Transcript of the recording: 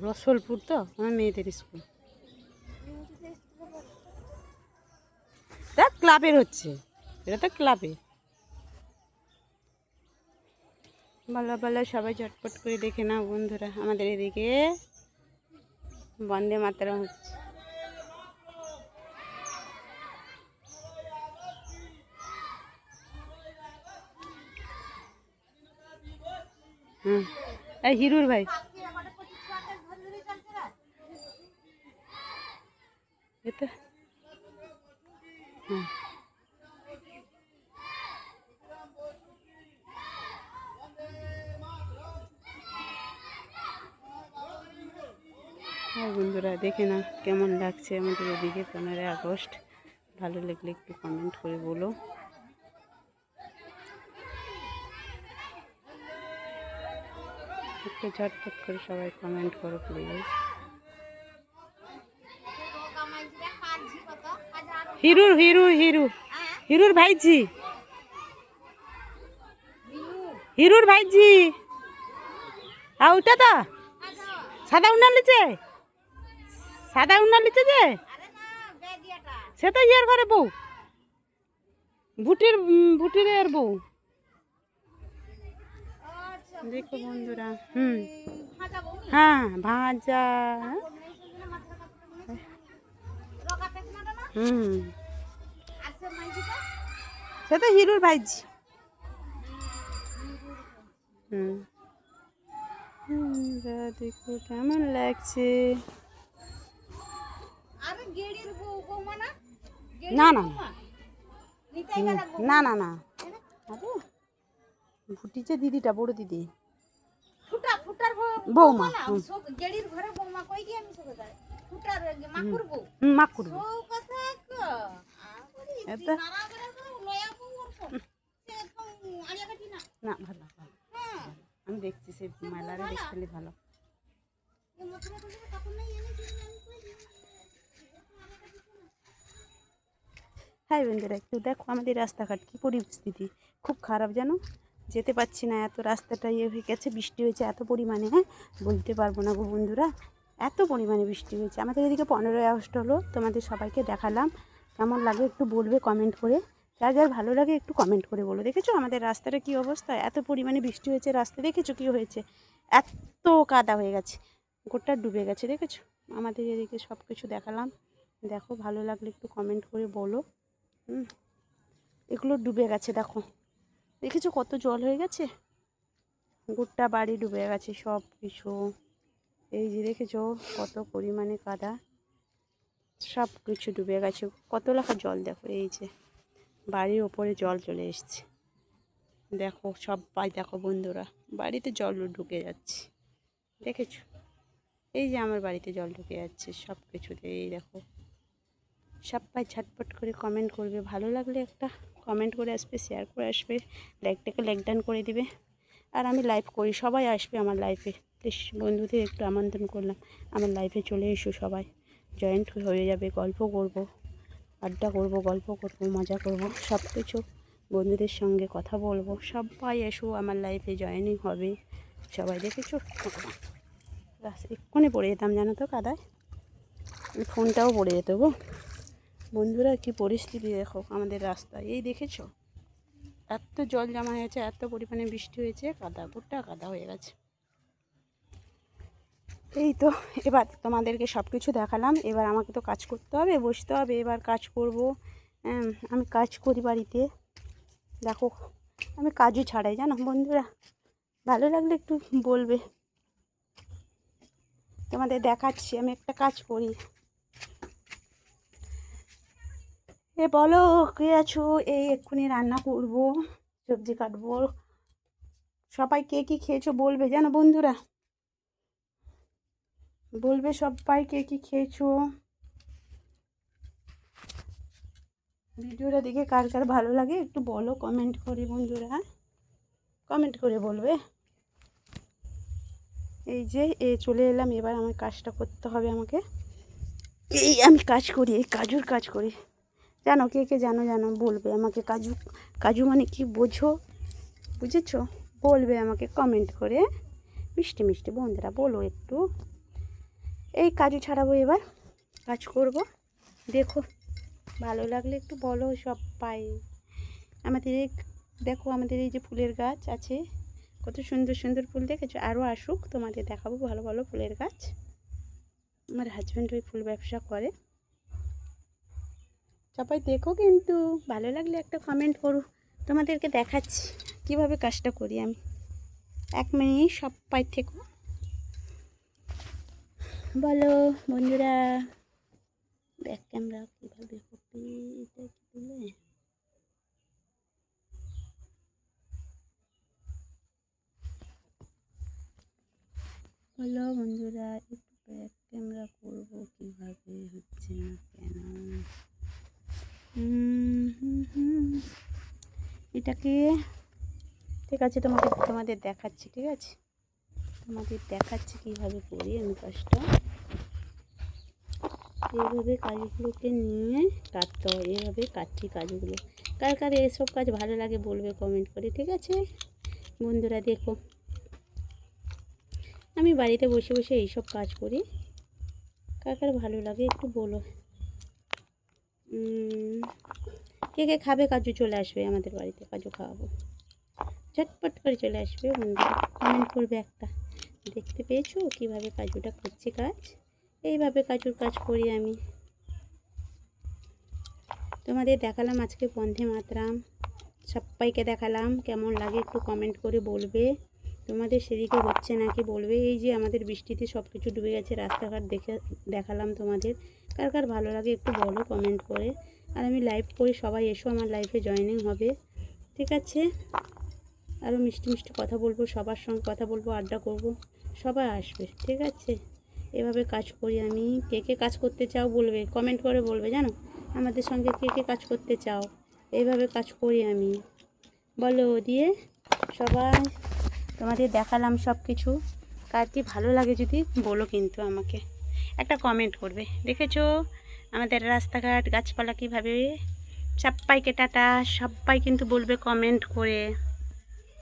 রসলপুর তো আমার মেয়েদের স্কুল। দেখ ক্লাবের হচ্ছে, এটা তো ক্লাবে। ভালো ভালো সবাই ঝটপট করে দেখে নাও বন্ধুরা, আমাদের এদিকে বন্দে মাতরম হচ্ছে। এই হিরুর ভাই এটা বন্ধুরা দেখে না কেমন লাগছে আমাদের এদিকে 15ই আগস্ট। ভালো লাগলে একটু কমেন্ট করে বলো। একটু ঝটপট করে সবাই কমেন্ট করো প্লিজ। হিরুর হিরুর হিরু হিরুর ভাইজি, হিরুর ভাইজি ওটা তো সাদা উন্না লিচে, সাদা উন্না লিচে যে সে তো ইয়ের ঘরে বউ, বুটির বুটির এর বউ। দেখো বন্ধুরা হ্যাঁ ভাজা সে তো হিরুর ভাইজি। দেখো কেমন লাগছে। না না না না না আরে ভুটিছে দিদিটা, বড় দিদি বৌমা মাকুর না ভালো, আমি দেখছি সে মেলারে দেখতে ভালো। হাই বন্ধুরা, একটু দেখো আমাদের রাস্তাঘাট কী পরিস্থিতি, খুব খারাপ জানো, যেতে পারছি না, এত রাস্তাটা ইয়ে হয়ে গেছে, বৃষ্টি হয়েছে এত পরিমাণে, বলতে পারবো না গো বন্ধুরা, এত পরিমাণে বৃষ্টি হয়েছে। আমাদের এদিকে 15ই আগস্ট হলো, তোমাদের সবাইকে দেখালাম, কেমন লাগে একটু বলবে কমেন্ট করে, যার যার ভালো লাগে একটু কমেন্ট করে বলো। দেখেছো আমাদের রাস্তাটা কী অবস্থা, এত পরিমাণে বৃষ্টি হয়েছে, রাস্তা দেখেছো কী হয়েছে, এত কাদা হয়ে গেছে, গোটা ডুবে গেছে। দেখেছো আমাদের এদিকে সব কিছু দেখালাম, দেখো ভালো লাগলে একটু কমেন্ট করে বলো। এগুলো ডুবে গেছে, দেখো দেখেছো কত জল হয়ে গেছে, গোটা বাড়ি ডুবে গেছে সব কিছু। এই যে দেখেছো কত পরিমাণে কাদা, সব কিছু ডুবে গেছে, কত লাখা জল, দেখো এই যে বাড়ির ওপরে জল চলে এসছে, দেখো সবাই দেখো বন্ধুরা, বাড়িতে জল ঢুকে যাচ্ছে, দেখেছো এই যে আমার বাড়িতে জল ঢুকে যাচ্ছে সব কিছুতে। এই দেখো সবাই ঝটপট করে কমেন্ট করবে, ভালো লাগলে একটা কমেন্ট করে আসবে, শেয়ার করে আসবে, লাইকটাকে লাইক ডান করে দিবে। আর আমি লাইভ করি, সবাই আসবে আমার লাইফে, প্লিজ বন্ধুদের একটু আমন্ত্রণ করলাম, আমার লাইফে চলে এসো, সবাই জয়েন্ট হয়ে যাবে, গল্প করব, আড্ডা করব, গল্প করব, মজা করব, সব কিছু বন্ধুদের সঙ্গে কথা বলবো, সবাই এসো আমার লাইফে জয়েনিং হবে সবাই। দেখেছো এক্ষুনি পড়ে যেতাম জানো তো কাদায়, ফোনটাও পড়ে যেত গো বন্ধুরা, কি পরিস্থিতি দেখো আমাদের রাস্তায়। এই দেখেছো এত জল জমা হয়েছে, এত পরিমাণে বৃষ্টি হয়েছে, কাদা গোটা কাদা হয়ে গেছে। এই তো এবার তোমাদেরকে সব কিছু দেখালাম, এবার আমাকে তো কাজ করতে হবে, বসতে হবে, এবার কাজ করব। আমি কাজ করি বাড়িতে, দেখো আমি কাজও ছাড়াই জানো বন্ধুরা, ভালো লাগলে একটু বলবে, তোমাদের দেখাচ্ছি আমি একটা কাজ করি। এ বলো কে আছো, এই এক্ষুনি রান্না করব, সবজি কাটবো, সবাই কে কী খেয়েছো বলবে জানো বন্ধুরা, বলবে সবাই কে কী খেয়েছো, ভিডিওটা দেখে কার কার ভালো লাগে একটু বলো কমেন্ট করে বন্ধুরা, কমেন্ট করে বলবে। এই যে চলে এলাম, এবার আমার কাজটা করতে হবে আমাকে, এই আমি কাজ করি, এই কাজুর কাজ করি জানো, কে কে জানো জানো বলবে আমাকে, কাজু কাজু মানে কি বোঝো, বুঝেছো বলবে আমাকে কমেন্ট করে, মিষ্টি মিষ্টি বন্ধুরা বলো একটু। এই কাজু ছাড়াবো, এবার কাজ করব। দেখো ভালো লাগলে একটু বলো সবাই। আমাদের দেখো, আমাদের এই যে ফুলের গাছ আছে, কত সুন্দর সুন্দর ফুল দেখেছো। আরও আসুক, তোমাদের দেখাবো ভালো ভালো ফুলের গাছ। আমার হাজব্যান্ড ওই ফুল ব্যবসা করে। সবাই দেখো, কিন্তু ভালো লাগলে একটা কমেন্ট করো। তোমাদেরকে দেখাচ্ছি কিভাবে কাজটা করি আমি। 1 মিনিট সবাই থেকো, বলো বন্ধুরা। ব্যাক ক্যামেরা কীভাবে হবে, এটা কি বলে? বলো বন্ধুরা, একটু ব্যাক ক্যামেরা করবো কীভাবে, হচ্ছে না কেন? এটাকে ঠিক আছে, তোমাদের দেখাচ্ছি, ঠিক আছে? তোমাদের দেখাচ্ছি কীভাবে করি আমি কাজটা। এইভাবে কাজগুলোকে নিয়ে কাটতে হয়, এইভাবে কাটছি কাজগুলো। কার কার এসব কাজ ভালো লাগে বলবে কমেন্ট করে, ঠিক আছে বন্ধুরা? দেখো, আমি বাড়িতে বসে বসে এইসব কাজ করি। কার কার ভালো লাগে একটু বলো। কে কে খাবে কাজু, চলে আসবে আমাদের বাড়িতে, কাজু খাওয়াবো। ঝটপট করে চলে আসবে বন্ধুরা, কমেন্ট করবে একটা। দেখতে পেয়েছো কীভাবে কাজুটা করছি কাজ? এইভাবে কাজুর কাজ করি আমি। তোমাদের দেখালাম আজকে বন্দে মাতরম, সবাইকে দেখালাম। কেমন লাগে একটু কমেন্ট করে বলবে। তোমাদের সেদিকে হচ্ছে নাকি বলবে। এই যে আমাদের বৃষ্টিতে সব কিছু ডুবে গেছে, রাস্তাঘাট দেখালাম তোমাদের। কার কার ভালো লাগে একটু বলো কমেন্ট করে। আর আমি লাইভ করি, সবাই এসো আমার লাইভে জয়েনিং হবে, ঠিক আছে? আরও মিষ্টি মিষ্টি কথা বলবো, সবার সঙ্গে কথা বলবো, আড্ডা করব, সবাই আসবে, ঠিক আছে? এভাবে কাজ করি আমি। কে কে কাজ করতে চাও বলবে, কমেন্ট করে বলবে, জানো আমাদের সঙ্গে কে কে কাজ করতে চাও। এইভাবে কাজ করি আমি, বলো দিয়ে সবাই। তোমাদের দেখালাম সব কিছু। কার কি ভালো লাগে যদি বলো, কিন্তু আমাকে একটা কমেন্ট করবে। দেখেছো আমাদের রাস্তাঘাট গাছপালা কীভাবে। সবাইকে টাটা, সবাই কিন্তু বলবে কমেন্ট করে।